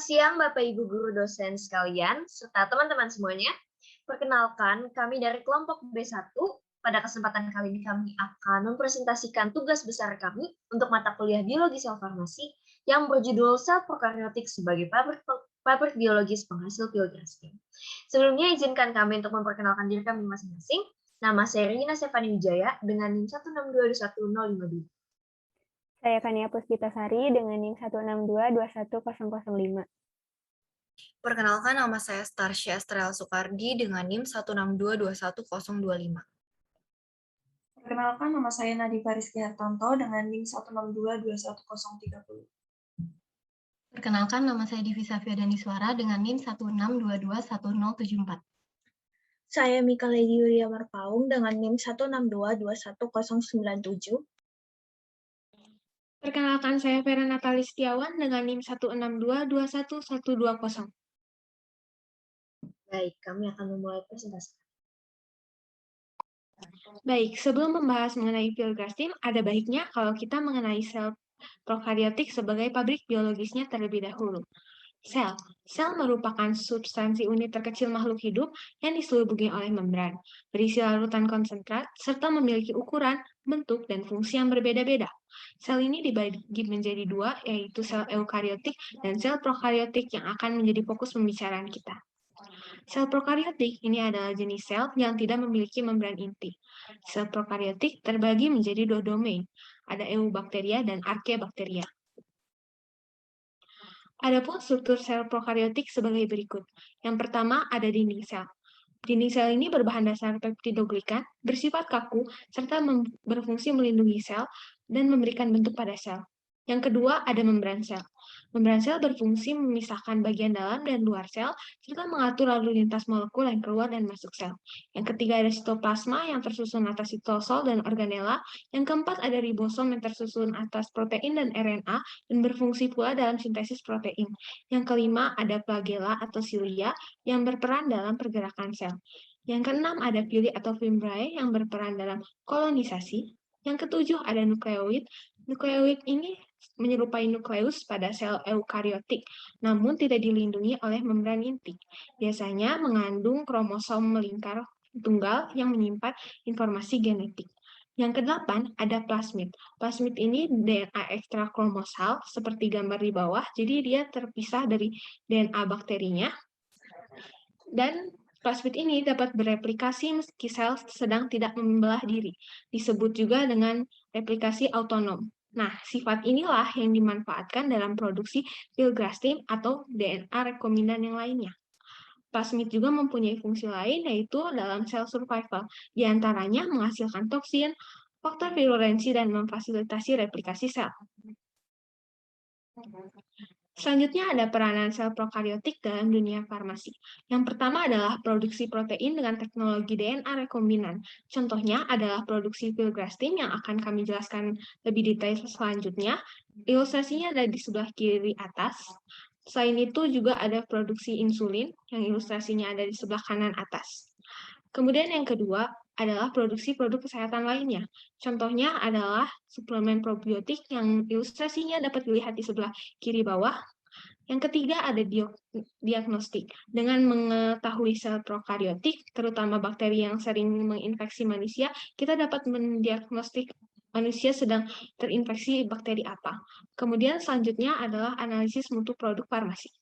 siang Bapak Ibu Guru dosen sekalian, serta teman-teman semuanya. Perkenalkan, kami dari kelompok B1. Pada kesempatan kali ini kami akan mempresentasikan tugas besar kami untuk mata kuliah Biologi Sel Farmasi yang berjudul Sel Prokaryotik sebagai pabrik biologis penghasil Filgrastim. Sebelumnya izinkan kami untuk memperkenalkan diri kami masing-masing. Nama saya Rina Stefani Wijaya dengan NIM 162215052. Saya Kania Puspitasari dengan NIM 162211005. Perkenalkan, nama saya Starsya Estrel Soekardi dengan NIM 162211025. Perkenalkan, nama saya Nadifa Rizky Hartanto dengan NIM 1622130. Perkenalkan, nama saya Divi Safia Daniswara dengan NIM 162211074. Saya Mika Lady Yulia Marpaung dengan NIM 1622197. Perkenalkan, saya Vera Natali Setiawan dengan NIM 162212120. Baik, kami akan memulai presentasi. Baik, sebelum membahas mengenai Filgrastim, ada baiknya kalau kita mengenai sel prokaryotik sebagai pabrik biologisnya terlebih dahulu. Sel merupakan substansi unit terkecil makhluk hidup yang diselimuti oleh membran, berisi larutan konsentrat, serta memiliki ukuran, bentuk, dan fungsi yang berbeda-beda. Sel ini dibagi menjadi dua, yaitu sel eukaryotik dan sel prokaryotik yang akan menjadi fokus pembicaraan kita. Sel prokaryotik ini adalah jenis sel yang tidak memiliki membran inti. Sel prokaryotik terbagi menjadi dua domain, ada eubakteria dan archaebakteria. Adapun struktur sel prokaryotik sebagai berikut. Yang pertama ada dinding sel. Dinding sel ini berbahan dasar peptidoglikan, bersifat kaku, serta berfungsi melindungi sel dan memberikan bentuk pada sel. Yang kedua ada membran sel. Membran sel berfungsi memisahkan bagian dalam dan luar sel, serta mengatur lalu lintas molekul yang keluar dan masuk sel. Yang ketiga ada sitoplasma yang tersusun atas sitosol dan organela. Yang keempat ada ribosom yang tersusun atas protein dan RNA dan berfungsi pula dalam sintesis protein. Yang kelima ada flagella atau silia yang berperan dalam pergerakan sel. Yang keenam ada villi atau fimbriae yang berperan dalam kolonisasi. Yang ketujuh ada nukleoid. Nukleoid ini menyerupai nukleus pada sel eukaryotik, namun tidak dilindungi oleh membran inti. Biasanya mengandung kromosom melingkar tunggal yang menyimpan informasi genetik. Yang kedelapan ada plasmid. Plasmid ini DNA ekstrakromosal seperti gambar di bawah, jadi dia terpisah dari DNA bakterinya. Dan plasmid ini dapat bereplikasi meski sel sedang tidak membelah diri. Disebut juga dengan replikasi autonom. Nah, sifat inilah yang dimanfaatkan dalam produksi filgrastim atau DNA rekombinan yang lainnya. Plasmid juga mempunyai fungsi lain, yaitu dalam sel survival. Di antaranya menghasilkan toksin, faktor virulensi, dan memfasilitasi replikasi sel. Selanjutnya ada peranan sel prokaryotik dalam dunia farmasi. Yang pertama adalah produksi protein dengan teknologi DNA rekombinan. Contohnya adalah produksi filgrastim yang akan kami jelaskan lebih detail selanjutnya. Ilustrasinya ada di sebelah kiri atas. Selain itu juga ada produksi insulin yang ilustrasinya ada di sebelah kanan atas. Kemudian yang kedua adalah produksi produk kesehatan lainnya. Contohnya adalah suplemen probiotik yang ilustrasinya dapat dilihat di sebelah kiri bawah. Yang ketiga ada diagnostik. Dengan mengetahui sel prokaryotik, terutama bakteri yang sering menginfeksi manusia, kita dapat mendiagnostik manusia sedang terinfeksi bakteri apa. Kemudian selanjutnya adalah analisis mutu produk farmasi.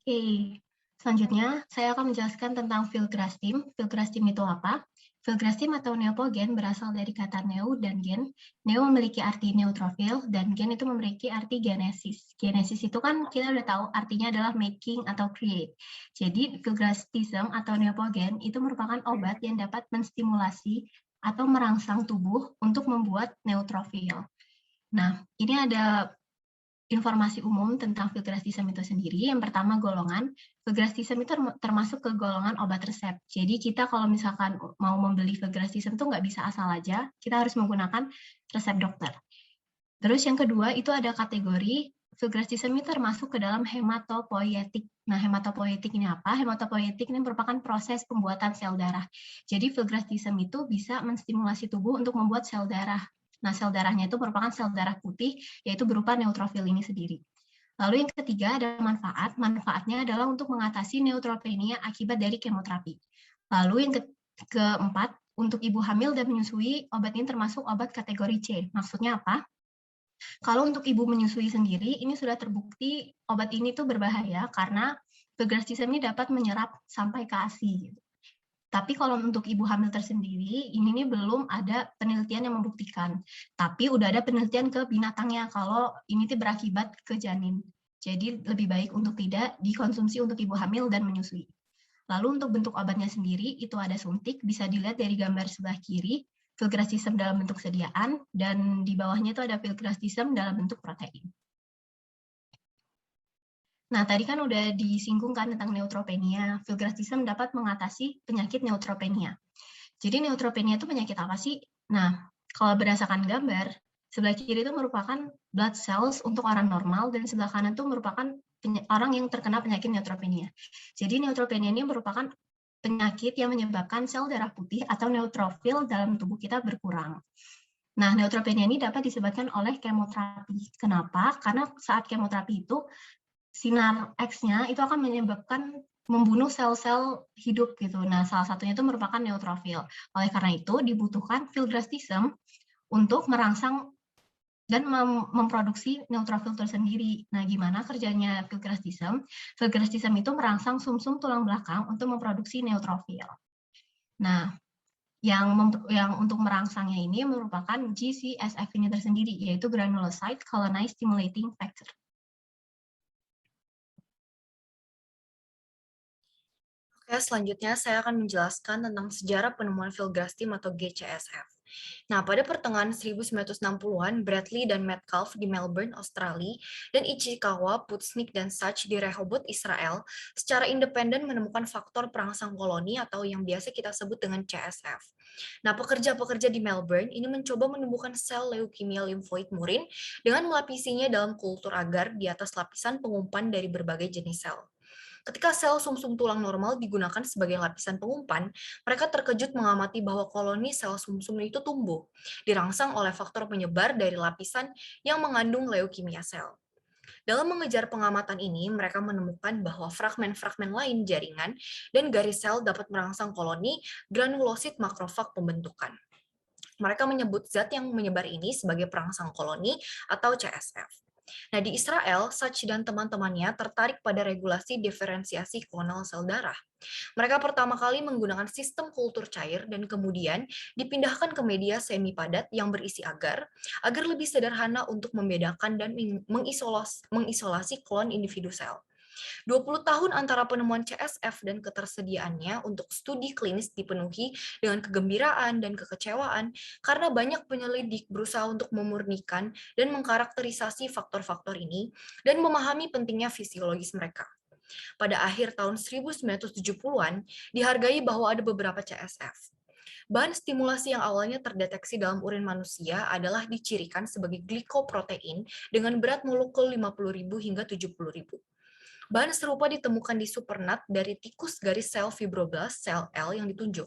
Oke, selanjutnya saya akan menjelaskan tentang filgrastim. Filgrastim itu apa? Filgrastim atau neopogen berasal dari kata neo dan gen. Neo memiliki arti neutrofil dan gen itu memiliki arti genesis. Genesis itu kan kita udah tahu artinya adalah making atau create. Jadi filgrastism atau neopogen itu merupakan obat yang dapat menstimulasi atau merangsang tubuh untuk membuat neutrofil. Nah, ini ada informasi umum tentang filgrastism itu sendiri. Yang pertama golongan. Filgrastism itu termasuk ke golongan obat resep. Jadi kita kalau misalkan mau membeli filgrastism itu nggak bisa asal aja. Kita harus menggunakan resep dokter. Terus yang kedua itu ada kategori filgrastism ini termasuk ke dalam hematopoietik. Nah, hematopoietik ini apa? Hematopoietik ini merupakan proses pembuatan sel darah. Jadi filgrastism itu bisa menstimulasi tubuh untuk membuat sel darah. Nah, sel darahnya itu merupakan sel darah putih, yaitu berupa neutrofil ini sendiri. Lalu yang ketiga ada manfaat. Manfaatnya adalah untuk mengatasi neutropenia akibat dari kemoterapi. Lalu yang keempat, untuk ibu hamil dan menyusui, obat ini termasuk obat kategori C. Maksudnya apa? Kalau untuk ibu menyusui sendiri, ini sudah terbukti obat ini tuh berbahaya karena filgrastim ini dapat menyerap sampai ke ASI. Tapi kalau untuk ibu hamil tersendiri, ini belum ada penelitian yang membuktikan. Tapi udah ada penelitian ke binatangnya kalau ini tuh berakibat ke janin. Jadi lebih baik untuk tidak dikonsumsi untuk ibu hamil dan menyusui. Lalu untuk bentuk obatnya sendiri, itu ada suntik, bisa dilihat dari gambar sebelah kiri, filgrastim dalam bentuk sediaan, dan di bawahnya itu ada filgrastim dalam bentuk protein. Nah, tadi kan udah disinggungkan tentang neutropenia. Filgrastim dapat mengatasi penyakit neutropenia. Jadi neutropenia itu penyakit apa sih? Nah, kalau berdasarkan gambar, sebelah kiri itu merupakan blood cells untuk orang normal, dan sebelah kanan itu merupakan orang yang terkena penyakit neutropenia. Jadi neutropenia ini merupakan penyakit yang menyebabkan sel darah putih atau neutrofil dalam tubuh kita berkurang. Nah, neutropenia ini dapat disebabkan oleh kemoterapi. Kenapa? Karena saat kemoterapi itu, sinar X-nya itu akan menyebabkan membunuh sel-sel hidup gitu. Nah, salah satunya itu merupakan neutrofil. Oleh karena itu, dibutuhkan filgrastim untuk merangsang dan memproduksi neutrofil tersendiri. Nah, gimana kerjanya filgrastim? Filgrastim itu merangsang sumsum tulang belakang untuk memproduksi neutrofil. Nah, yang untuk merangsangnya ini merupakan GCSF ini tersendiri, yaitu granulocyte colonized stimulating factor. Oke, selanjutnya saya akan menjelaskan tentang sejarah penemuan filgrastim atau GCSF. Nah, pada pertengahan 1960-an, Bradley dan Metcalfe di Melbourne, Australia, dan Ichikawa, Putznik, dan Sachs di Rehoboth, Israel, secara independen menemukan faktor perangsang koloni atau yang biasa kita sebut dengan CSF. Nah, pekerja-pekerja di Melbourne ini mencoba menumbuhkan sel leukemia limfoid murin dengan melapisinya dalam kultur agar di atas lapisan pengumpan dari berbagai jenis sel. Ketika sel sumsum tulang normal digunakan sebagai lapisan pengumpan, mereka terkejut mengamati bahwa koloni sel sumsum itu tumbuh, dirangsang oleh faktor penyebar dari lapisan yang mengandung leukemia sel. Dalam mengejar pengamatan ini, mereka menemukan bahwa fragmen-fragmen lain jaringan dan garis sel dapat merangsang koloni granulosit makrofag pembentukan. Mereka menyebut zat yang menyebar ini sebagai perangsang koloni atau CSF. Nah, di Israel, Sachs dan teman-temannya tertarik pada regulasi diferensiasi klonal sel darah. Mereka pertama kali menggunakan sistem kultur cair dan kemudian dipindahkan ke media semi padat yang berisi agar lebih sederhana untuk membedakan dan mengisolasi klon individu sel. 20 tahun antara penemuan CSF dan ketersediaannya untuk studi klinis dipenuhi dengan kegembiraan dan kekecewaan karena banyak penyelidik berusaha untuk memurnikan dan mengkarakterisasi faktor-faktor ini dan memahami pentingnya fisiologis mereka. Pada akhir tahun 1970-an, dihargai bahwa ada beberapa CSF. Bahan stimulasi yang awalnya terdeteksi dalam urin manusia adalah dicirikan sebagai glikoprotein dengan berat molekul 50.000 hingga 70.000. Bahan serupa ditemukan di supernat dari tikus garis sel fibroblast sel L yang ditunjuk.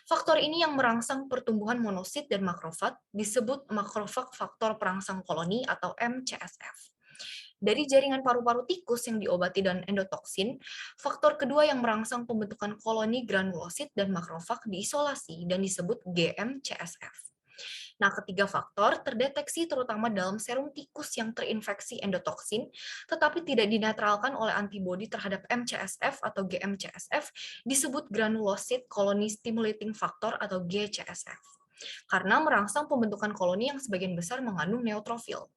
Faktor ini yang merangsang pertumbuhan monosit dan makrofag disebut makrofag faktor perangsang koloni atau MCSF. Dari jaringan paru-paru tikus yang diobati dan endotoksin, faktor kedua yang merangsang pembentukan koloni granulosit dan makrofag diisolasi dan disebut GMCSF. Nah, ketiga faktor terdeteksi terutama dalam serum tikus yang terinfeksi endotoksin, tetapi tidak dinetralkan oleh antibodi terhadap MCSF atau GMCSF, disebut granulocyte colony stimulating factor atau GCSF, karena merangsang pembentukan koloni yang sebagian besar mengandung neutrofil.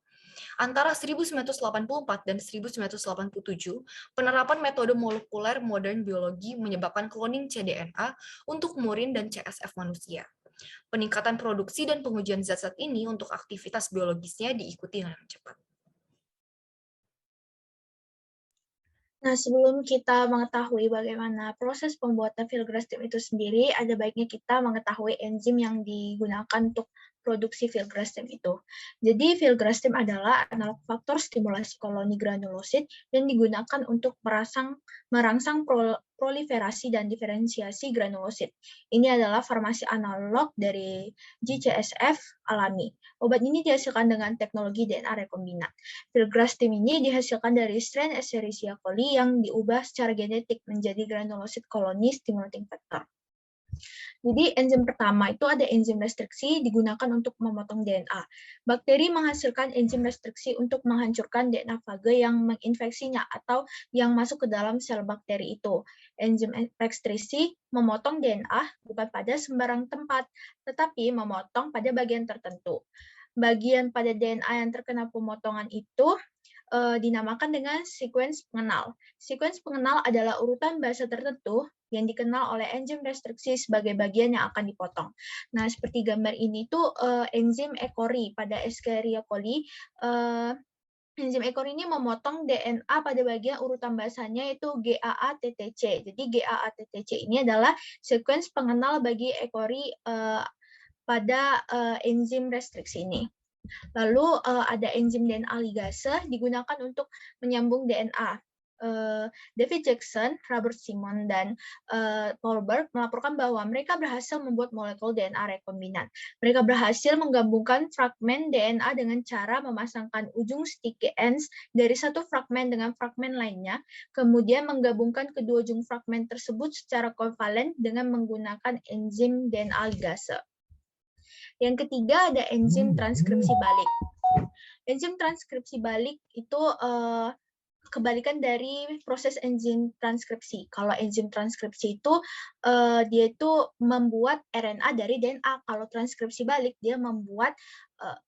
Antara 1984 dan 1987, penerapan metode molekuler modern biologi menyebabkan cloning cDNA untuk murin dan CSF manusia. Peningkatan produksi dan pengujian zat-zat ini untuk aktivitas biologisnya diikuti dengan cepat. Nah, sebelum kita mengetahui bagaimana proses pembuatan filgrastim itu sendiri, ada baiknya kita mengetahui enzim yang digunakan untuk produksi filgrastim itu. Jadi filgrastim adalah analog faktor stimulasi koloni granulosit yang digunakan untuk merangsang proliferasi dan diferensiasi granulosit. Ini adalah farmasi analog dari GCSF alami. Obat ini dihasilkan dengan teknologi DNA rekombinat. Filgrastim ini dihasilkan dari strain Escherichia coli yang diubah secara genetik menjadi granulosit koloni stimulating factor. Jadi enzim pertama itu ada enzim restriksi digunakan untuk memotong DNA. Bakteri menghasilkan enzim restriksi untuk menghancurkan DNA fage yang menginfeksinya atau yang masuk ke dalam sel bakteri itu. Enzim restriksi memotong DNA bukan pada sembarang tempat, tetapi memotong pada bagian tertentu. Bagian pada DNA yang terkena pemotongan itu dinamakan dengan sekuens pengenal. Sekuens pengenal adalah urutan bahasa tertentu yang dikenal oleh enzim restriksi sebagai bagian yang akan dipotong. Nah, seperti gambar ini tuh enzim E. coli pada Escherichia coli. Enzim E. coli ini memotong DNA pada bagian urutan bahasanya yaitu GAA-TTC. Jadi GAA-TTC ini adalah sekuens pengenal bagi E. coli pada enzim restriksi ini. Lalu ada enzim DNA ligase digunakan untuk menyambung DNA. David Jackson, Robert Simon, dan Paul Berg melaporkan bahwa mereka berhasil membuat molekul DNA rekombinant. Mereka berhasil menggabungkan fragmen DNA dengan cara memasangkan ujung sticky ends dari satu fragmen dengan fragmen lainnya, kemudian menggabungkan kedua ujung fragmen tersebut secara kovalen dengan menggunakan enzim DNA ligase. Yang ketiga ada enzim transkripsi balik. Enzim transkripsi balik itu kebalikan dari proses enzim transkripsi. Kalau enzim transkripsi itu dia itu membuat RNA dari DNA. Kalau transkripsi balik dia membuat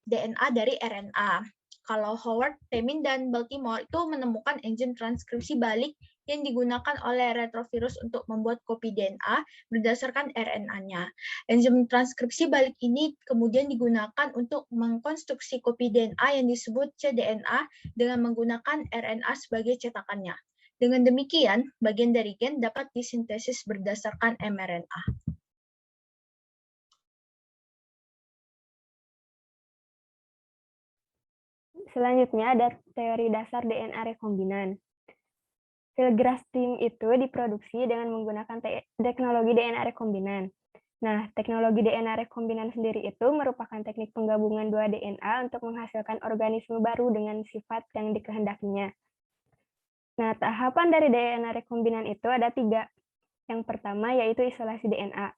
DNA dari RNA. Kalau Howard, Temin, dan Baltimore itu menemukan enzim transkripsi balik yang digunakan oleh retrovirus untuk membuat kopi DNA berdasarkan RNA-nya. Enzim transkripsi balik ini kemudian digunakan untuk mengkonstruksi kopi DNA yang disebut cDNA dengan menggunakan RNA sebagai cetakannya. Dengan demikian, bagian dari gen dapat disintesis berdasarkan mRNA. Selanjutnya ada teori dasar DNA rekombinan. Filgrastim itu diproduksi dengan menggunakan teknologi DNA rekombinan. Nah, teknologi DNA rekombinan sendiri itu merupakan teknik penggabungan dua DNA untuk menghasilkan organisme baru dengan sifat yang dikehendakinya. Nah, tahapan dari DNA rekombinan itu ada 3. Yang pertama yaitu isolasi DNA.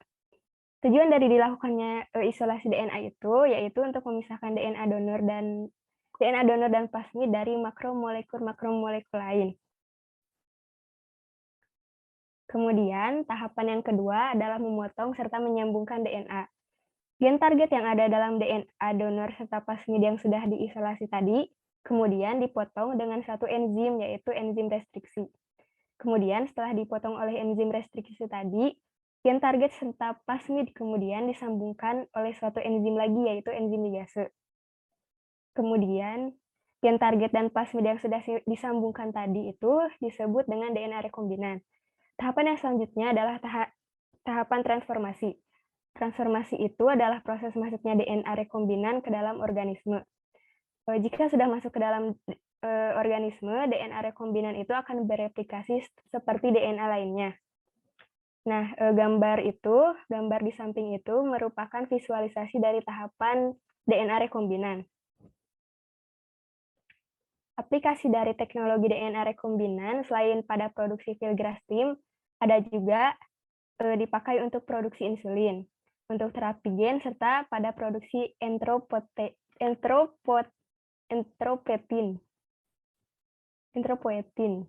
Tujuan dari dilakukannya isolasi DNA itu yaitu untuk memisahkan DNA donor dan plasmid dari makromolekul lain. Kemudian, tahapan yang kedua adalah memotong serta menyambungkan DNA. Gen target yang ada dalam DNA donor serta plasmid yang sudah diisolasi tadi, kemudian dipotong dengan satu enzim, yaitu enzim restriksi. Kemudian, setelah dipotong oleh enzim restriksi tadi, gen target serta plasmid kemudian disambungkan oleh suatu enzim lagi, yaitu enzim ligase. Kemudian, gen target dan plasmid yang sudah disambungkan tadi itu disebut dengan DNA rekombinan. Tahapan yang selanjutnya adalah tahapan transformasi. Transformasi itu adalah proses masuknya DNA rekombinan ke dalam organisme. Jika sudah masuk ke dalam organisme, DNA rekombinan itu akan bereplikasi seperti DNA lainnya. Nah, gambar di samping itu merupakan visualisasi dari tahapan DNA rekombinan. Aplikasi dari teknologi DNA rekombinan selain pada produksi filgrastim, ada juga dipakai untuk produksi insulin, untuk terapi gen, serta pada produksi enteropoietin.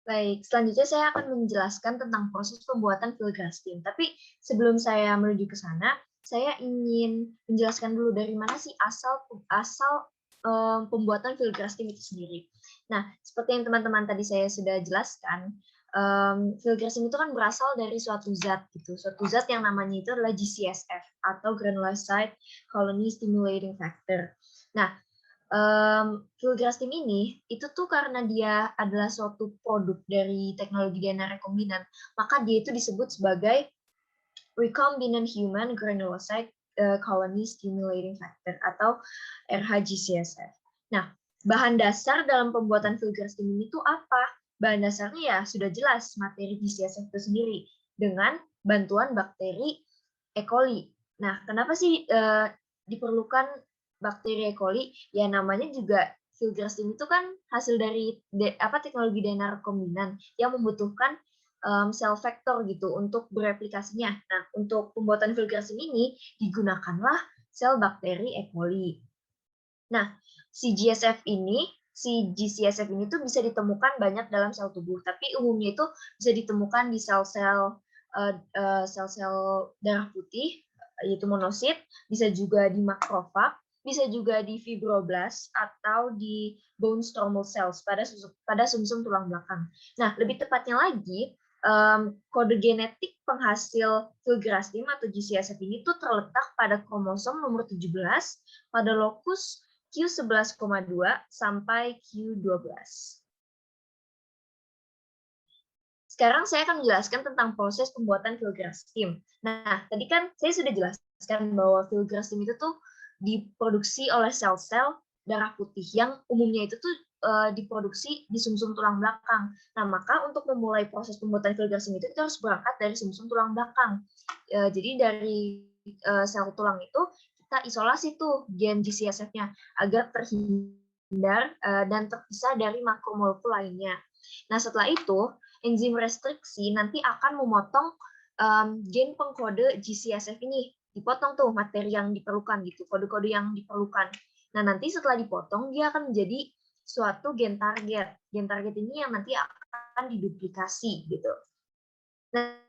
Baik, selanjutnya saya akan menjelaskan tentang proses pembuatan filgrastim. Tapi sebelum saya menuju ke sana, saya ingin menjelaskan dulu dari mana sih asal pembuatan filgrastim itu sendiri. Nah, seperti yang teman-teman tadi saya sudah jelaskan, filgrastim itu kan berasal dari suatu zat gitu. Suatu zat yang namanya itu adalah GCSF atau granulocyte colony stimulating factor. Nah, filgrastim ini itu tuh karena dia adalah suatu produk dari teknologi DNA rekombinan, maka dia itu disebut sebagai recombinant human granulocyte colony stimulating factor atau RHGCSF. Nah, bahan dasar dalam pembuatan filgrastim ini tuh apa? Bahan dasarnya ya sudah jelas materi GCSF itu sendiri dengan bantuan bakteri E. coli. Nah, kenapa sih diperlukan bakteri E. coli? Ya namanya juga filgrastim itu kan hasil dari teknologi DNA rekombinan yang membutuhkan sel vektor gitu untuk bereplikasinya. Nah, untuk pembuatan filgrastim ini digunakanlah sel bakteri E. coli. Nah, si GCSF ini tuh bisa ditemukan banyak dalam sel tubuh, tapi umumnya itu bisa ditemukan di sel-sel darah putih, yaitu monosit, bisa juga di makrofag, bisa juga di fibroblast atau di bone stromal cells pada sumsum tulang belakang. Nah, lebih tepatnya lagi, kode genetik penghasil filgrastim atau GCSF ini tuh terletak pada kromosom nomor 17 pada lokus Q11,2 sampai Q12. Sekarang saya akan menjelaskan tentang proses pembuatan filgrastim. Nah, tadi kan saya sudah jelaskan bahwa filgrastim itu tuh diproduksi oleh sel-sel darah putih yang umumnya itu tuh diproduksi di sumsum tulang belakang. Nah, maka untuk memulai proses pembuatan filgrastim itu kita harus berangkat dari sumsum tulang belakang. Jadi dari sel tulang itu kita isolasi tuh gen GCSF-nya agar terhindar dan terpisah dari makromolekul lainnya. Nah, setelah itu enzim restriksi nanti akan memotong gen pengkode GCSF ini, dipotong tuh materi yang diperlukan gitu, kode-kode yang diperlukan. Nah, nanti setelah dipotong dia akan menjadi suatu gen target. Gen target ini yang nanti akan diduplikasi gitu. Nah,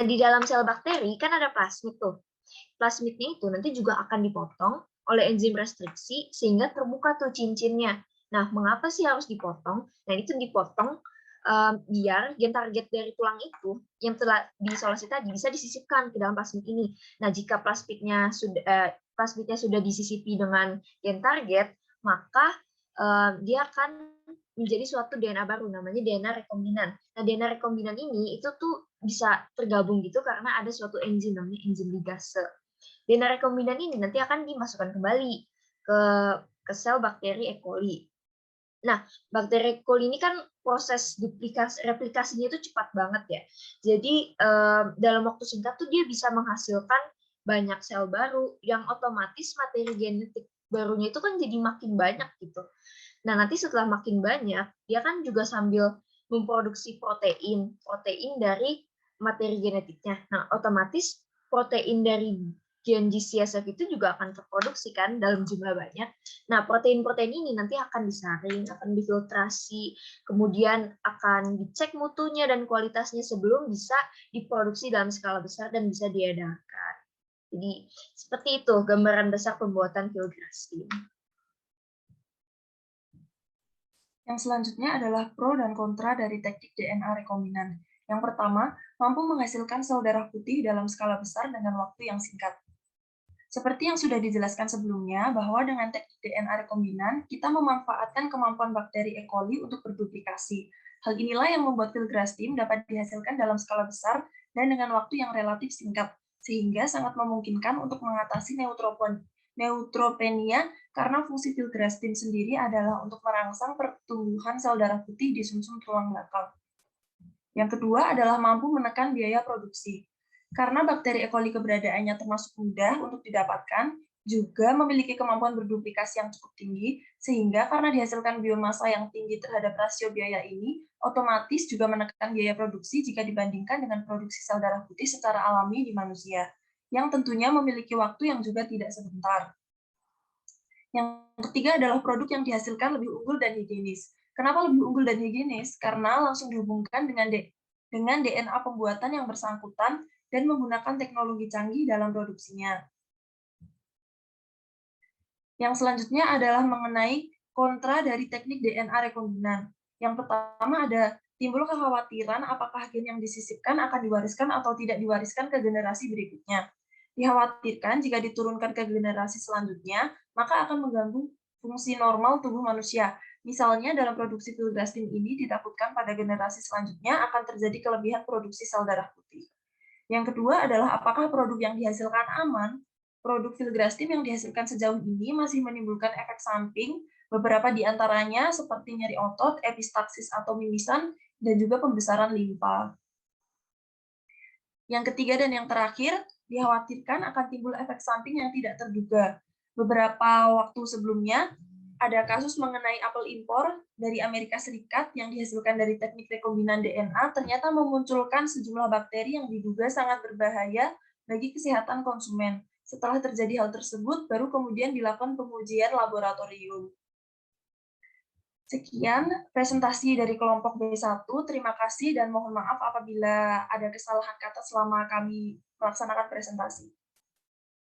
di dalam sel bakteri kan ada plasmid tuh. Plasmidnya itu nanti juga akan dipotong oleh enzim restriksi sehingga terbuka tuh cincinnya. Nah, mengapa sih harus dipotong? Nah, itu dipotong biar gen target dari tulang itu yang telah diisolasi tadi bisa disisipkan ke dalam plasmid ini. Nah, jika plasmidnya sudah disisipi dengan gen target, maka dia akan menjadi suatu DNA baru, namanya DNA rekombinan. Nah, DNA rekombinan ini itu tuh bisa tergabung gitu karena ada suatu enzim namanya enzim ligase. DNA rekombinan ini nanti akan dimasukkan kembali ke sel bakteri E. coli. Nah, bakteri E. coli ini kan proses replikasinya itu cepat banget ya. Jadi dalam waktu singkat tuh dia bisa menghasilkan banyak sel baru yang otomatis materi genetik barunya itu kan jadi makin banyak gitu. Nah, nanti setelah makin banyak, dia kan juga sambil memproduksi protein dari materi genetiknya. Nah, otomatis protein dari gen GCSF itu juga akan terproduksi kan dalam jumlah banyak. Nah, protein-protein ini nanti akan disaring, akan difiltrasi, kemudian akan dicek mutunya dan kualitasnya sebelum bisa diproduksi dalam skala besar dan bisa diedarkan. Jadi, seperti itu gambaran besar pembuatan filgrastim. Yang selanjutnya adalah pro dan kontra dari teknik DNA rekombinan. Yang pertama, mampu menghasilkan sel darah putih dalam skala besar dengan waktu yang singkat. Seperti yang sudah dijelaskan sebelumnya, bahwa dengan teknik DNA rekombinan, kita memanfaatkan kemampuan bakteri E. coli untuk berduplikasi. Hal inilah yang membuat filgrastim dapat dihasilkan dalam skala besar dan dengan waktu yang relatif singkat, sehingga sangat memungkinkan untuk mengatasi neutropenia karena fungsi filgrastim sendiri adalah untuk merangsang pertumbuhan sel darah putih di sumsum tulang belakang. Yang kedua adalah mampu menekan biaya produksi. Karena bakteri E. coli keberadaannya termasuk mudah untuk didapatkan, juga memiliki kemampuan berduplikasi yang cukup tinggi, sehingga karena dihasilkan biomasa yang tinggi terhadap rasio biaya ini, otomatis juga menekan biaya produksi jika dibandingkan dengan produksi sel darah putih secara alami di manusia, yang tentunya memiliki waktu yang juga tidak sebentar. Yang ketiga adalah produk yang dihasilkan lebih unggul dan higienis. Kenapa lebih unggul dan higienis? Karena langsung dihubungkan dengan DNA pembuatan yang bersangkutan dan menggunakan teknologi canggih dalam produksinya. Yang selanjutnya adalah mengenai kontra dari teknik DNA rekombinan. Yang pertama ada timbul kekhawatiran apakah gen yang disisipkan akan diwariskan atau tidak diwariskan ke generasi berikutnya. Dikhawatirkan jika diturunkan ke generasi selanjutnya, maka akan mengganggu fungsi normal tubuh manusia. Misalnya dalam produksi filgrastim ini ditakutkan pada generasi selanjutnya akan terjadi kelebihan produksi sel darah putih. Yang kedua adalah apakah produk yang dihasilkan aman. Produk filgrastim yang dihasilkan sejauh ini masih menimbulkan efek samping, beberapa di antaranya seperti nyeri otot, epistaksis atau mimisan, dan juga pembesaran limpa. Yang ketiga dan yang terakhir, dikhawatirkan akan timbul efek samping yang tidak terduga. Beberapa waktu sebelumnya, ada kasus mengenai apel impor dari Amerika Serikat yang dihasilkan dari teknik rekombinan DNA ternyata memunculkan sejumlah bakteri yang diduga sangat berbahaya bagi kesehatan konsumen. Setelah terjadi hal tersebut, baru kemudian dilakukan pengujian laboratorium. Sekian presentasi dari kelompok B1. Terima kasih dan mohon maaf apabila ada kesalahan kata selama kami melaksanakan presentasi.